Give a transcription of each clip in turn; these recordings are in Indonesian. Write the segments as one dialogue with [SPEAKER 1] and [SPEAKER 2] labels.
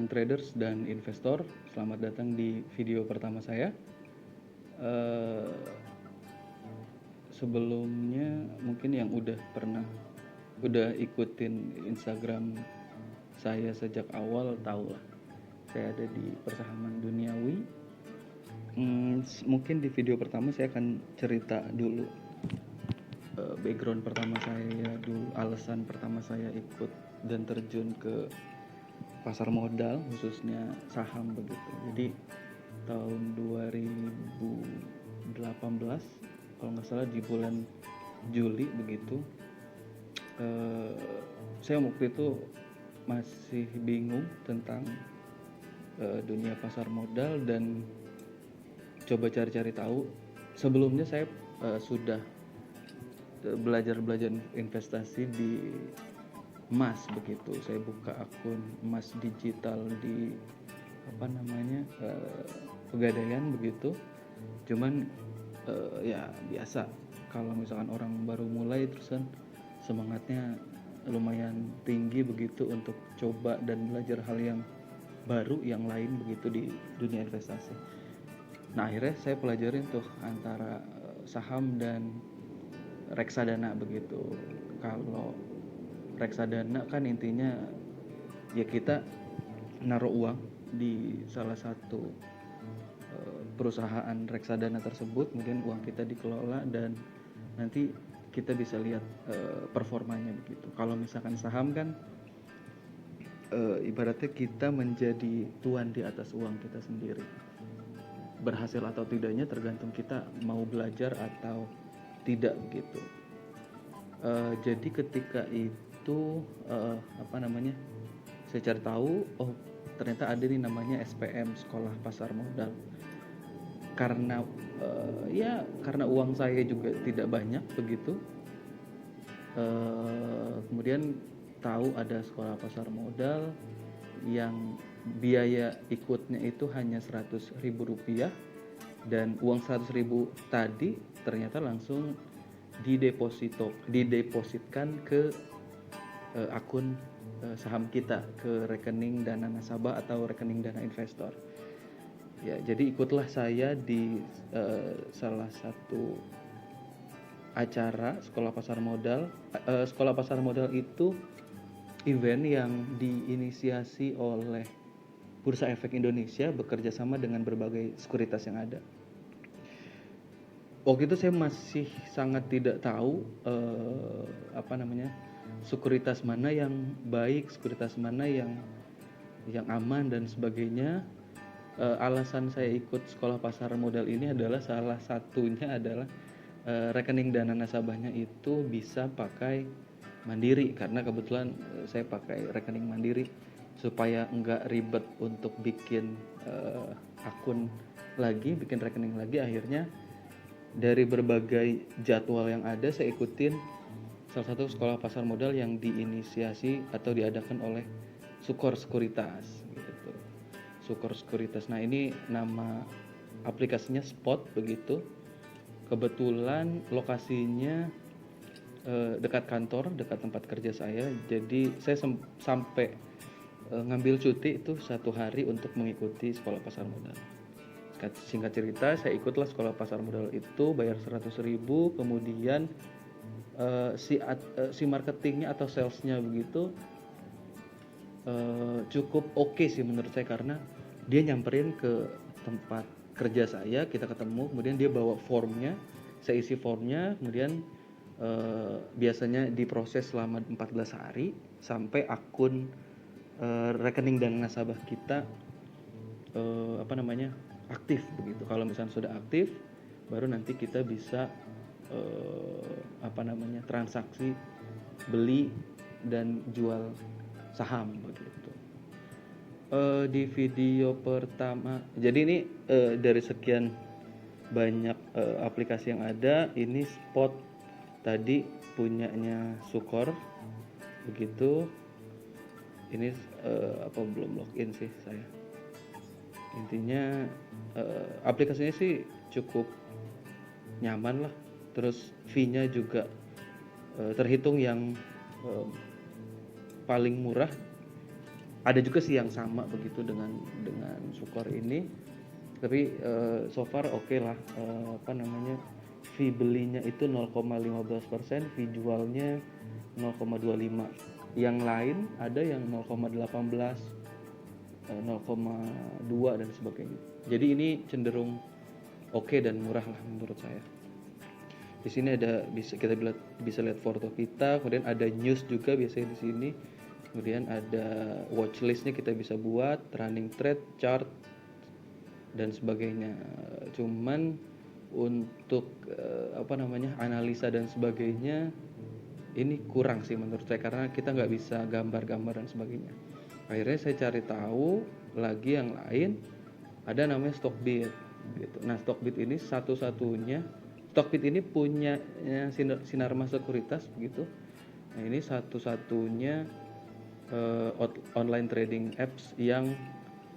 [SPEAKER 1] teman-teman traders dan investor, selamat datang di video pertama saya. Sebelumnya mungkin yang udah ikutin Instagram saya sejak awal tahu lah, saya ada di persahaman duniawi. Mungkin di video pertama saya akan cerita dulu background pertama saya dulu, alasan pertama saya ikut dan terjun ke pasar modal, khususnya saham begitu. Jadi tahun 2018 kalau nggak salah di bulan Juli begitu, saya waktu itu masih bingung tentang dunia pasar modal dan coba cari-cari tahu. Sebelumnya saya sudah belajar investasi di emas begitu. Saya buka akun emas digital di Pegadaian begitu. Cuman ya biasa, kalau misalkan orang baru mulai terus kan semangatnya lumayan tinggi begitu untuk coba dan belajar hal yang baru, yang lain begitu di dunia investasi. Nah, akhirnya saya pelajarin tuh antara saham dan reksadana begitu. Kalau reksadana kan intinya ya kita naruh uang di salah satu perusahaan reksadana tersebut, kemudian uang kita dikelola dan nanti kita bisa lihat performanya begitu. Kalau misalkan saham kan ibaratnya kita menjadi tuan di atas uang kita sendiri. Berhasil atau tidaknya tergantung kita mau belajar atau tidak begitu. Jadi ketika itu saya cari tahu, oh ternyata ada nih namanya SPM, Sekolah Pasar Modal. Karena uang saya juga tidak banyak begitu, kemudian tahu ada sekolah pasar modal yang biaya ikutnya itu hanya Rp100.000, dan uang Rp100.000 tadi ternyata langsung didepositkan ke akun saham kita, ke rekening dana nasabah atau rekening dana investor. Ya, jadi ikutlah saya di salah satu acara sekolah pasar modal. Sekolah pasar modal itu event yang diinisiasi oleh Bursa Efek Indonesia bekerja sama dengan berbagai sekuritas yang ada. Waktu itu saya masih sangat tidak tahu sekuritas mana yang baik, sekuritas mana yang aman dan sebagainya. Alasan saya ikut sekolah pasar modal ini adalah salah satunya adalah rekening dana nasabahnya itu bisa pakai mandiri, karena kebetulan saya pakai rekening mandiri supaya nggak ribet untuk bikin bikin rekening lagi. Akhirnya dari berbagai jadwal yang ada, saya ikutin salah satu sekolah pasar modal yang diinisiasi atau diadakan oleh Sukor Sekuritas gitu. Sukor Sekuritas. Nah, ini nama aplikasinya Spot begitu. Kebetulan lokasinya dekat kantor, dekat tempat kerja saya. Jadi saya sampai ngambil cuti itu 1 hari untuk mengikuti sekolah pasar modal. Singkat cerita, saya ikutlah sekolah pasar modal itu, bayar Rp100.000, kemudian si marketingnya atau salesnya begitu cukup oke sih menurut saya, karena dia nyamperin ke tempat kerja saya, kita ketemu, kemudian dia bawa formnya, saya isi formnya, kemudian biasanya diproses selama 14 hari sampai akun rekening dana nasabah kita aktif begitu. Kalau misalnya sudah aktif, baru nanti kita bisa transaksi beli dan jual saham begitu. Di video pertama, jadi ini dari sekian banyak aplikasi yang ada, ini Spot tadi punyanya Sukor begitu. Ini belum login sih saya. Intinya aplikasinya sih cukup nyaman lah, terus fee-nya juga terhitung yang paling murah Ada juga sih yang sama begitu dengan Sukor ini, tapi so far oke lah. Fee belinya itu 0,15%, fee jualnya 0,25. Yang lain ada yang 0,18, 0,2 dan sebagainya. Jadi ini cenderung oke dan murah lah menurut saya. Di sini kita bisa lihat foto kita, kemudian ada news juga biasanya di sini. Kemudian ada watchlistnya kita bisa buat, running trade, chart dan sebagainya. Cuman untuk analisa dan sebagainya ini kurang sih menurut saya, karena kita nggak bisa gambar-gambar dan sebagainya. Akhirnya saya cari tahu lagi yang lain, ada namanya Stockbit gitu. Nah, Stockbit ini Stockbit ini punya Sinarmas Sekuritas begitu. Nah, ini satu-satunya online trading apps yang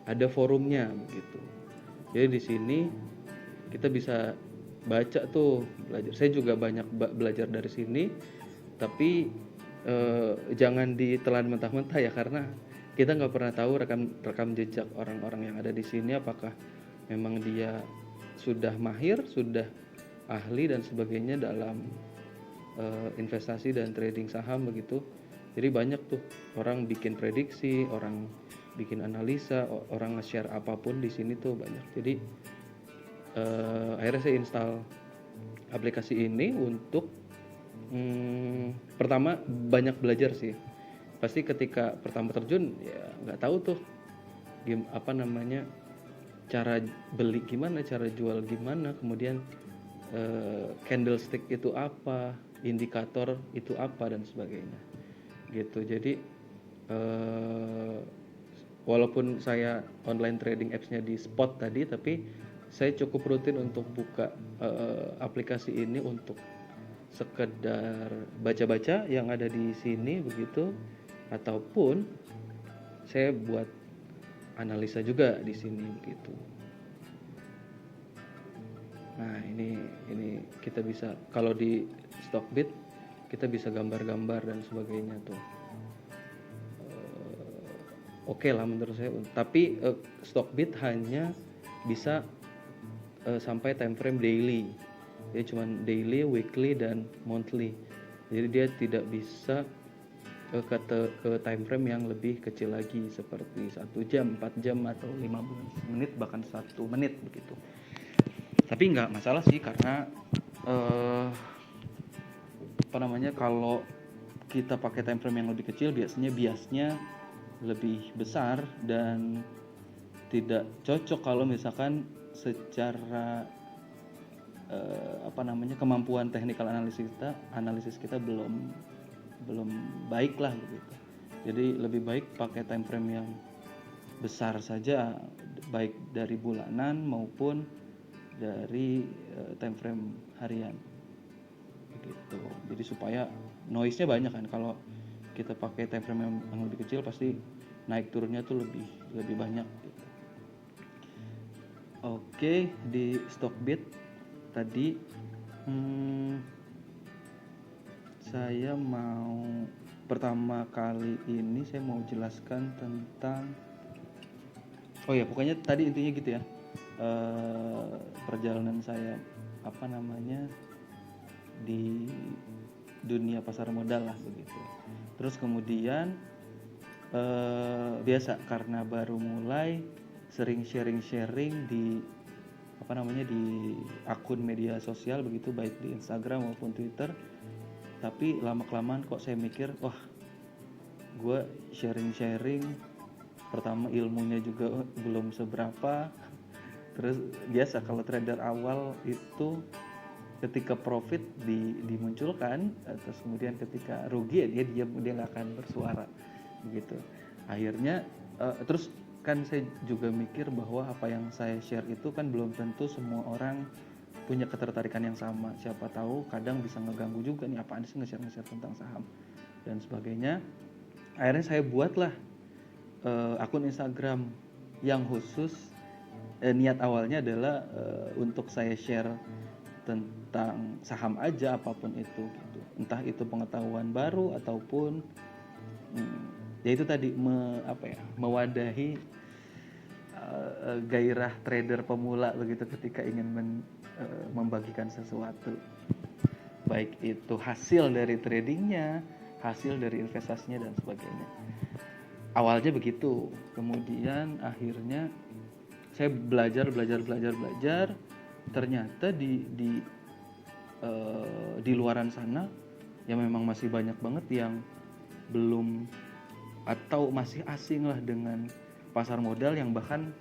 [SPEAKER 1] ada forumnya begitu. Jadi di sini kita bisa baca tuh, belajar. Saya juga banyak belajar dari sini, tapi jangan ditelan mentah-mentah ya, karena kita nggak pernah tahu rekam jejak orang-orang yang ada di sini, apakah memang dia sudah mahir, sudah ahli dan sebagainya dalam investasi dan trading saham begitu. Jadi banyak tuh orang bikin prediksi, orang bikin analisa, orang nge-share apapun di sini tuh banyak. Jadi akhirnya saya install aplikasi ini untuk pertama banyak belajar sih. Pasti ketika pertama terjun ya nggak tahu tuh cara beli gimana, cara jual gimana, kemudian candlestick itu apa, indikator itu apa dan sebagainya gitu. Jadi walaupun saya online trading apps-nya di spot tadi, tapi saya cukup rutin untuk buka aplikasi ini untuk sekedar baca-baca yang ada di sini begitu, ataupun saya buat analisa juga di sini begitu. Nah, ini kita bisa, kalau di Stockbit kita bisa gambar-gambar dan sebagainya tuh. Oke lah menurut saya. Tapi Stockbit hanya bisa sampai time frame daily. Jadi cuma daily, weekly dan monthly. Jadi dia tidak bisa ke time frame yang lebih kecil lagi, seperti 1 jam, 4 jam atau 15 menit, bahkan 1 menit begitu. Tapi nggak masalah sih, karena kalau kita pakai time frame yang lebih kecil biasanya lebih besar dan tidak cocok kalau misalkan secara kemampuan technical analisis kita belum baik lah begitu. Jadi lebih baik pakai time frame yang besar saja, baik dari bulanan maupun dari time frame harian begitu. Jadi supaya noise-nya banyak kan. Kalau kita pakai time frame yang lebih kecil, pasti naik turunnya tuh lebih banyak gitu. Oke, di Stockbit tadi saya mau pertama kali ini saya mau jelaskan tentang pokoknya tadi intinya gitu ya, perjalanan saya di dunia pasar modal lah begitu. Terus kemudian biasa karena baru mulai, sering sharing di di akun media sosial begitu, baik di Instagram maupun Twitter. Tapi lama-kelamaan kok saya mikir, gue sharing pertama ilmunya juga belum seberapa. Terus biasa kalau trader awal itu ketika profit dimunculkan, terus kemudian ketika rugi ya dia nggak akan bersuara begitu. Akhirnya terus kan saya juga mikir bahwa apa yang saya share itu kan belum tentu semua orang punya ketertarikan yang sama. Siapa tahu kadang bisa ngeganggu juga nih, apaan sih nge-share tentang saham dan sebagainya. Akhirnya saya buatlah akun Instagram yang khusus, niat awalnya adalah untuk saya share tentang saham aja, apapun itu gitu. Entah itu pengetahuan baru ataupun Ya itu tadi mewadahi gairah trader pemula begitu ketika ingin membagikan sesuatu, baik itu hasil dari tradingnya, hasil dari investasinya dan sebagainya. Awalnya begitu, kemudian akhirnya saya belajar, ternyata di luaran sana ya memang masih banyak banget yang belum atau masih asing lah dengan pasar modal, yang bahkan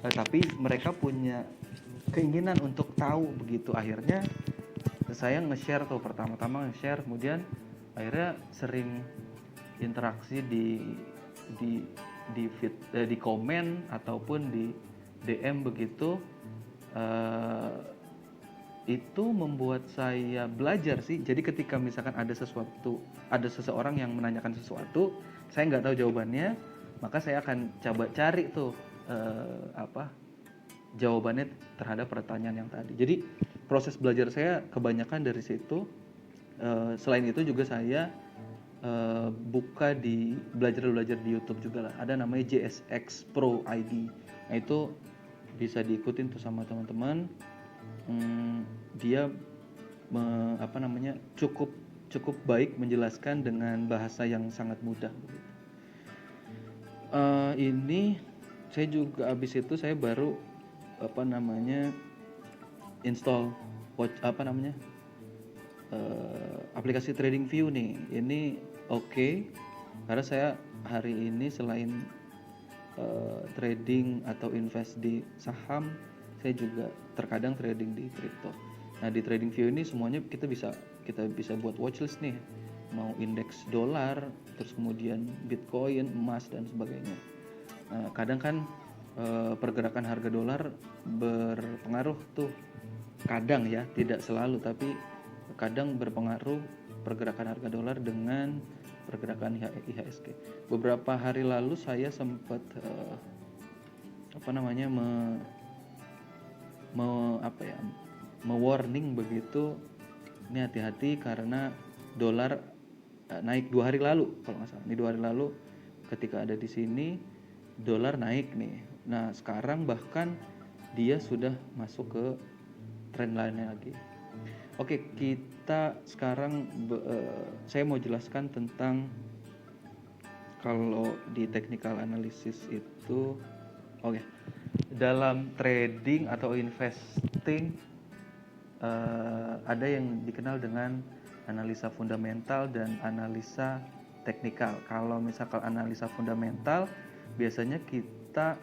[SPEAKER 1] tapi mereka punya keinginan untuk tahu begitu. Akhirnya saya nge-share tuh, pertama-tama nge-share, kemudian akhirnya sering interaksi di feed, di komen ataupun di DM begitu. Itu membuat saya belajar sih. Jadi ketika misalkan ada seseorang yang menanyakan sesuatu, saya nggak tahu jawabannya, maka saya akan coba cari tuh jawabannya terhadap pertanyaan yang tadi. Jadi proses belajar saya kebanyakan dari situ. Selain itu juga saya buka di belajar di YouTube juga lah. Ada namanya JSX Pro ID. Nah itu bisa diikutin tuh sama teman-teman. Dia cukup baik menjelaskan dengan bahasa yang sangat mudah begitu. Ini saya juga habis itu saya baru install aplikasi TradingView nih. Ini oke, karena saya hari ini selain trading atau invest di saham, saya juga terkadang trading di kripto. Nah di TradingView ini semuanya kita bisa buat watchlist nih, mau indeks dolar, terus kemudian Bitcoin, emas dan sebagainya. Nah, kadang kan pergerakan harga dolar berpengaruh tuh, kadang ya, tidak selalu, tapi kadang berpengaruh pergerakan harga dolar dengan pergerakan IHSG. Beberapa hari lalu saya sempat warning begitu, ini hati-hati karena dolar naik 2 hari lalu kalau nggak salah. Ini 2 hari lalu ketika ada di sini dolar naik nih. Nah sekarang bahkan dia sudah masuk ke trend line lagi. Oke, kita sekarang saya mau jelaskan tentang kalau di technical analysis itu, dalam trading atau investing ada yang dikenal dengan analisa fundamental dan analisa teknikal. Kalau misalkan analisa fundamental, biasanya kita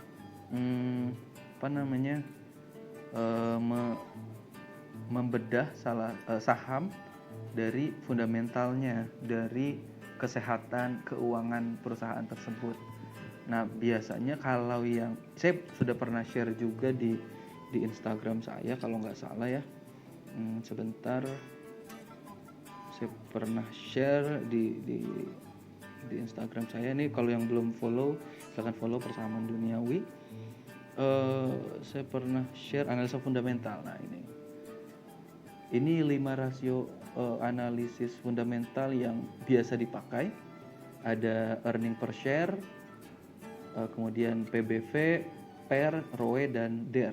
[SPEAKER 1] membedah saham dari fundamentalnya, dari kesehatan keuangan perusahaan tersebut. Nah biasanya kalau yang saya sudah pernah share juga di Instagram saya kalau nggak salah ya, sebentar, saya pernah share di Instagram saya nih. Kalau yang belum follow, silahkan follow Persamaan Duniawi. Saya pernah share analisa fundamental. Nah ini 5 rasio analisis fundamental yang biasa dipakai. Ada earning per share, kemudian PBV, PER, ROE, dan DER.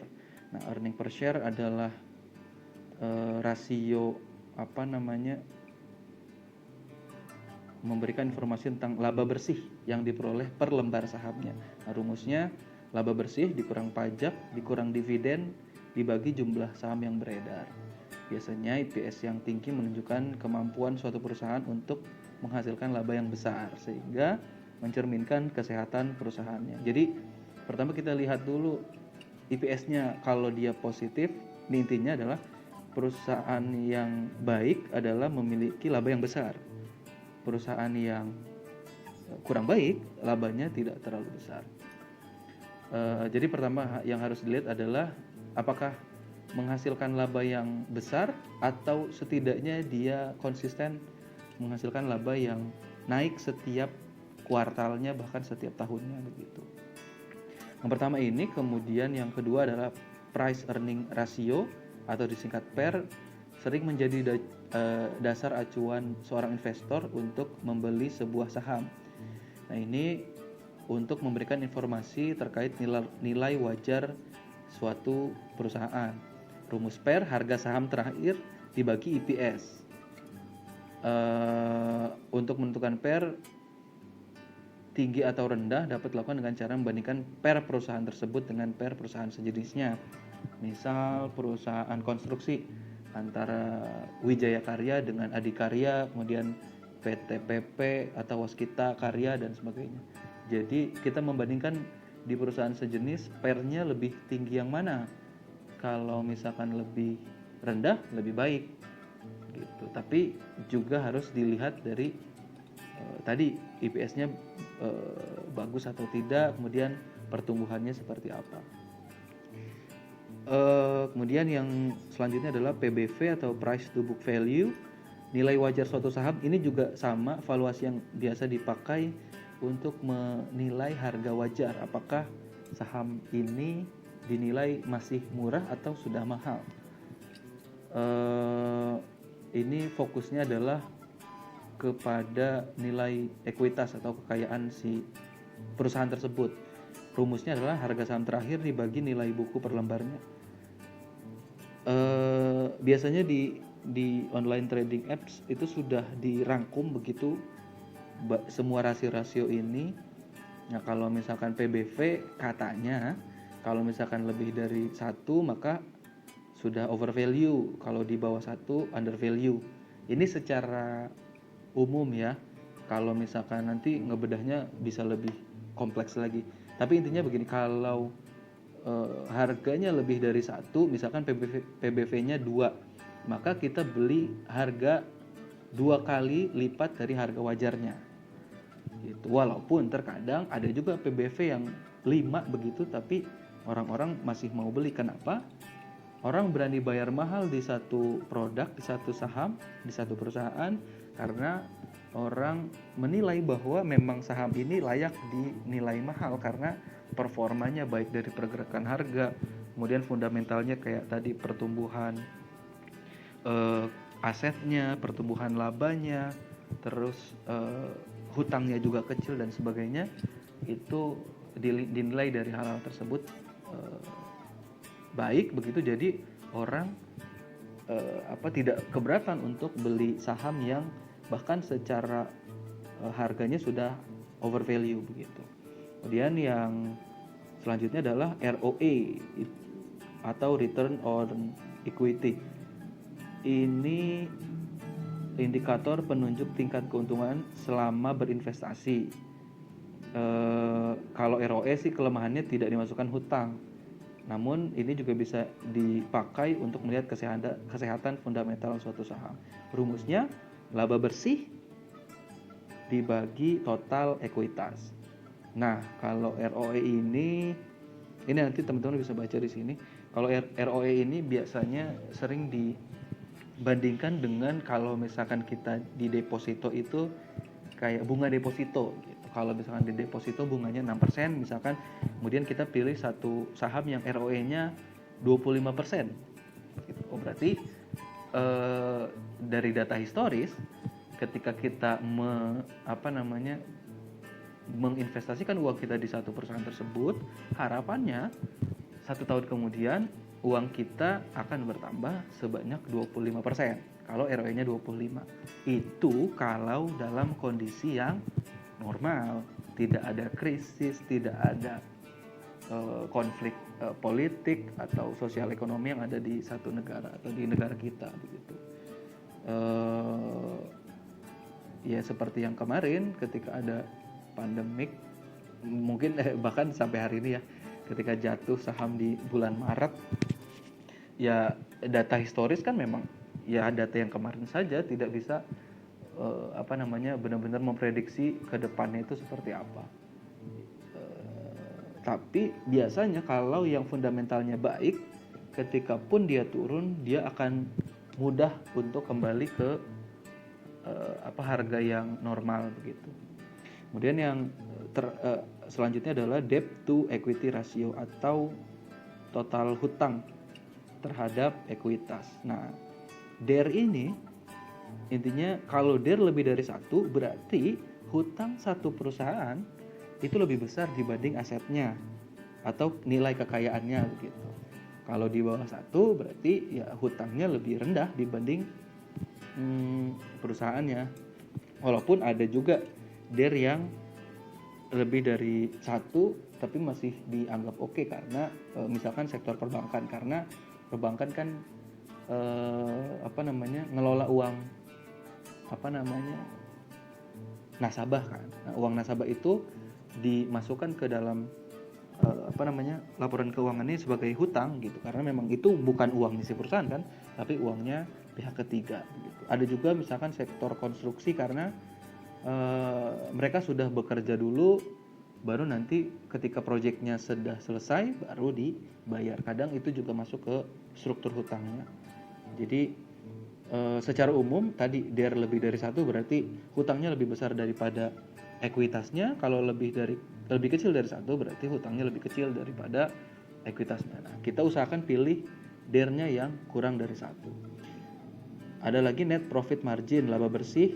[SPEAKER 1] Nah earning per share adalah rasio memberikan informasi tentang laba bersih yang diperoleh per lembar sahamnya. Nah, rumusnya laba bersih dikurang pajak dikurang dividen dibagi jumlah saham yang beredar. Biasanya EPS yang tinggi menunjukkan kemampuan suatu perusahaan untuk menghasilkan laba yang besar sehingga mencerminkan kesehatan perusahaannya. Jadi pertama kita lihat dulu EPS-nya. Kalau dia positif, ini intinya adalah perusahaan yang baik adalah memiliki laba yang besar. Perusahaan yang kurang baik, labanya tidak terlalu besar. Jadi pertama yang harus dilihat adalah apakah menghasilkan laba yang besar atau setidaknya dia konsisten menghasilkan laba yang naik setiap kuartalnya, bahkan setiap tahunnya begitu. Yang pertama ini, kemudian yang kedua adalah price earning ratio atau disingkat PER, sering menjadi dasar acuan seorang investor untuk membeli sebuah saham. Nah, ini untuk memberikan informasi terkait nilai wajar suatu perusahaan. Rumus PER, harga saham terakhir dibagi EPS. Untuk menentukan PER tinggi atau rendah dapat dilakukan dengan cara membandingkan PER perusahaan tersebut dengan PER perusahaan sejenisnya. Misal perusahaan konstruksi antara Wijaya Karya dengan Adikarya, kemudian PT PP atau Waskita Karya dan sebagainya. Jadi kita membandingkan di perusahaan sejenis PER-nya lebih tinggi yang mana. Kalau misalkan lebih rendah lebih baik gitu. Tapi juga harus dilihat dari tadi IPS-nya bagus atau tidak, kemudian pertumbuhannya seperti apa. Kemudian yang selanjutnya adalah PBV atau Price to Book Value, nilai wajar suatu saham. Ini juga sama, valuasi yang biasa dipakai untuk menilai harga wajar, apakah saham ini dinilai masih murah atau sudah mahal. Ini fokusnya adalah kepada nilai ekuitas atau kekayaan si perusahaan tersebut. Rumusnya adalah harga saham terakhir dibagi nilai buku per lembarnya. Biasanya di online trading apps itu sudah dirangkum begitu semua rasio-rasio ini. Nah, kalau misalkan PBV katanya kalau misalkan lebih dari 1 maka sudah overvalue, kalau di bawah 1 undervalue. Ini secara umum ya. Kalau misalkan nanti ngebedahnya bisa lebih kompleks lagi. Tapi intinya begini, kalau harganya lebih dari 1, misalkan PBV-nya 2, maka kita beli harga 2 kali lipat dari harga wajarnya. Gitu. Walaupun terkadang ada juga PBV yang 5 begitu, tapi orang-orang masih mau beli. Kenapa? Orang berani bayar mahal di satu produk, di satu saham, di satu perusahaan, karena orang menilai bahwa memang saham ini layak dinilai mahal karena performanya baik dari pergerakan harga, kemudian fundamentalnya kayak tadi pertumbuhan asetnya, pertumbuhan labanya, terus hutangnya juga kecil dan sebagainya. Itu dinilai dari hal-hal tersebut baik begitu, jadi orang tidak keberatan untuk beli saham yang bahkan secara harganya sudah overvalue begitu. Kemudian yang selanjutnya adalah ROE atau return on equity. Ini indikator penunjuk tingkat keuntungan selama berinvestasi. Kalau ROE sih kelemahannya tidak dimasukkan hutang. Namun ini juga bisa dipakai untuk melihat kesehatan fundamental suatu saham. Rumusnya laba bersih dibagi total ekuitas. Nah, kalau ROE ini nanti teman-teman bisa baca di sini. Kalau ROE ini biasanya sering dibandingkan dengan kalau misalkan kita di deposito itu kayak bunga deposito gitu. Kalau misalkan di deposito bunganya 6%, misalkan kemudian kita pilih satu saham yang ROE-nya 25%. Gitu. Oh, berarti dari data historis ketika kita menginvestasikan uang kita di satu perusahaan tersebut, harapannya 1 tahun kemudian uang kita akan bertambah sebanyak 25%. Kalau ROE-nya 25. Itu kalau dalam kondisi yang normal, tidak ada krisis, tidak ada konflik politik atau sosial ekonomi yang ada di satu negara atau di negara kita begitu. Ya seperti yang kemarin ketika ada pandemik, mungkin bahkan sampai hari ini ya, ketika jatuh saham di bulan Maret, ya data historis kan memang ya data yang kemarin saja, tidak bisa benar-benar memprediksi ke depannya itu seperti apa. Tapi biasanya kalau yang fundamentalnya baik, ketika pun dia turun, dia akan mudah untuk kembali ke harga yang normal begitu. Kemudian yang selanjutnya adalah debt to equity ratio atau total hutang terhadap ekuitas. Nah, DER ini intinya kalau DER lebih dari 1 berarti hutang satu perusahaan itu lebih besar dibanding asetnya atau nilai kekayaannya begitu. Kalau di bawah 1 berarti ya hutangnya lebih rendah dibanding perusahaannya. Walaupun ada juga DER yang lebih dari 1 tapi masih dianggap oke karena misalkan sektor perbankan, karena perbankan kan ngelola uang nasabah kan. Nah, uang nasabah itu dimasukkan ke dalam laporan keuangannya sebagai hutang gitu, karena memang itu bukan uangnya si perusahaan kan, tapi uangnya pihak ketiga gitu. Ada juga misalkan sektor konstruksi, karena mereka sudah bekerja dulu, baru nanti ketika proyeknya sudah selesai baru dibayar. Kadang itu juga masuk ke struktur hutangnya. Jadi secara umum tadi DER lebih dari 1 berarti hutangnya lebih besar daripada ekuitasnya. Kalau lebih kecil dari 1 berarti hutangnya lebih kecil daripada ekuitasnya. Nah, kita usahakan pilih DER-nya yang kurang dari 1. Ada lagi net profit margin, laba bersih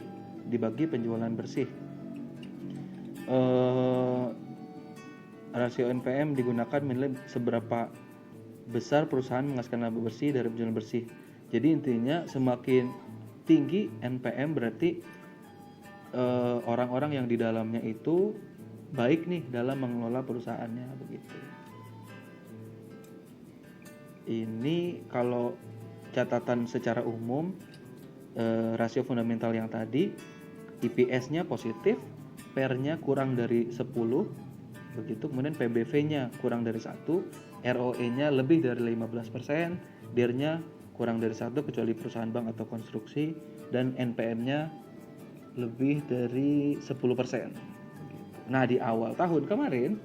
[SPEAKER 1] dibagi penjualan bersih. Rasio NPM digunakan menilai seberapa besar perusahaan menghasilkan laba bersih dari penjualan bersih. Jadi intinya semakin tinggi NPM berarti orang-orang yang di dalamnya itu baik nih dalam mengelola perusahaannya begitu. Ini kalau catatan secara umum, rasio fundamental yang tadi, EPS-nya positif, PER-nya kurang dari 10, begitu. Kemudian PBV-nya kurang dari 1, ROE-nya lebih dari 15%, DER-nya kurang dari 1 kecuali perusahaan bank atau konstruksi, dan NPM-nya lebih dari 10%. Nah, di awal tahun kemarin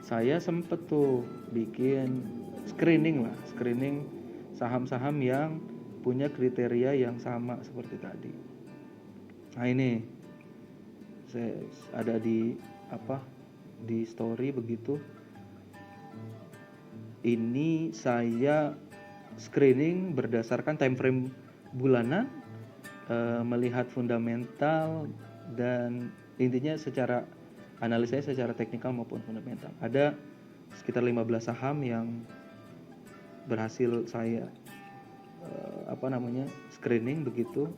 [SPEAKER 1] saya sempet tuh bikin screening saham-saham yang punya kriteria yang sama seperti tadi. Nah, ini saya ada di story begitu. Ini saya screening berdasarkan time frame bulanan, melihat fundamental, dan intinya secara analisanya secara teknikal maupun fundamental. Ada sekitar 15 saham yang berhasil saya screening begitu.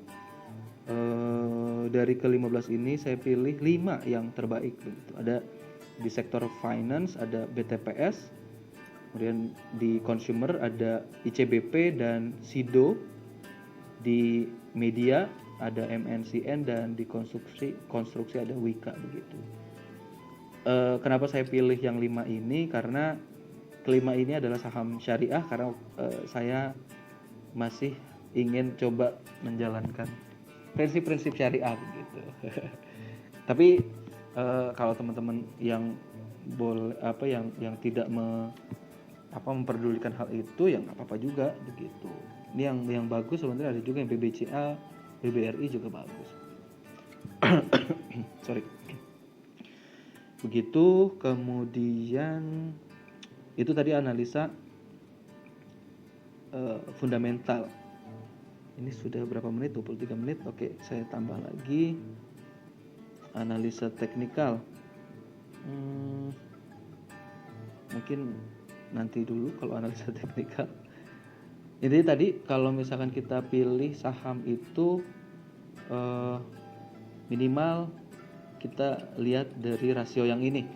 [SPEAKER 1] Dari ke-15 ini saya pilih 5 yang terbaik begitu. Ada di sektor finance ada BTPS, kemudian di consumer ada ICBP dan SIDO, di media ada MNCN, dan di konstruksi ada Wika begitu. Kenapa saya pilih yang 5 ini? Karena kelima ini adalah saham syariah, karena saya masih ingin coba menjalankan prinsip-prinsip syariah begitu. Tapi kalau teman-teman yang yang tidak memperdulikan hal itu, ya nggak apa-apa juga begitu. Ini yang bagus sebenarnya ada juga yang BBCA, BBRI juga bagus. Sorry. Begitu. Kemudian itu tadi analisa fundamental. Ini sudah berapa menit? 23 menit. Oke, saya tambah lagi analisa teknikal. Mungkin nanti dulu kalau analisa teknikal. Jadi tadi kalau misalkan kita pilih saham itu minimal kita lihat dari rasio yang ini.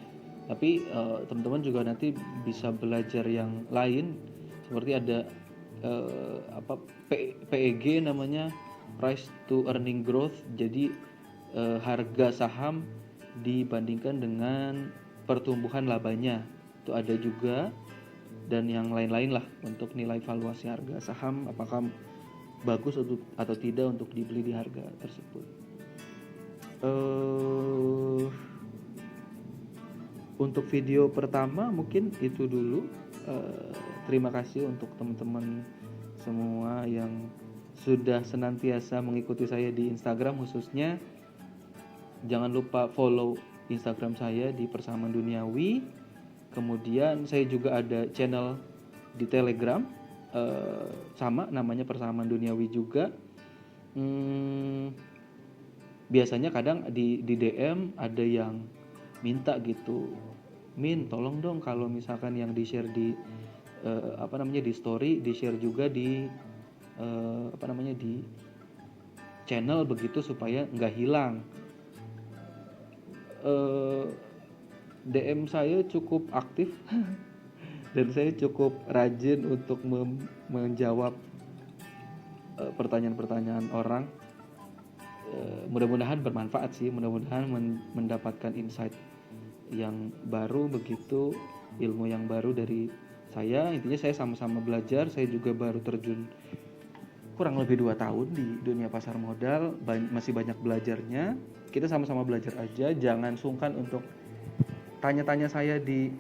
[SPEAKER 1] Tapi teman-teman juga nanti bisa belajar yang lain, seperti ada PEG namanya, price to earning growth. Jadi harga saham dibandingkan dengan pertumbuhan labanya itu ada juga, dan yang lain-lain lah untuk nilai valuasi harga saham, apakah bagus atau tidak untuk dibeli di harga tersebut. Untuk video pertama mungkin itu dulu. Terima kasih untuk teman-teman semua yang sudah senantiasa mengikuti saya di Instagram khususnya. Jangan lupa follow Instagram saya di Persamaan Duniawi. Kemudian saya juga ada channel di Telegram, sama namanya Persamaan Duniawi juga. biasanya kadang di DM ada yang minta gitu, Min tolong dong kalau misalkan yang di share di di story di share juga di di channel begitu supaya nggak hilang. eh, DM saya cukup aktif dan saya cukup rajin untuk menjawab pertanyaan-pertanyaan orang. Mudah-mudahan bermanfaat sih, mudah-mudahan mendapatkan insight yang baru begitu, ilmu yang baru dari saya. Intinya saya sama-sama belajar, saya juga baru terjun kurang lebih 2 tahun di dunia pasar modal, masih banyak belajarnya. Kita sama-sama belajar aja, jangan sungkan untuk tanya-tanya saya di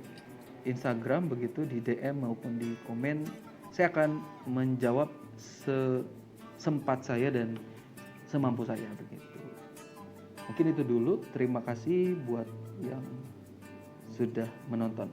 [SPEAKER 1] Instagram begitu, di DM maupun di komen. Saya akan menjawab sesempat saya dan semampu saya begitu. Mungkin itu dulu. Terima kasih buat yang sudah menonton.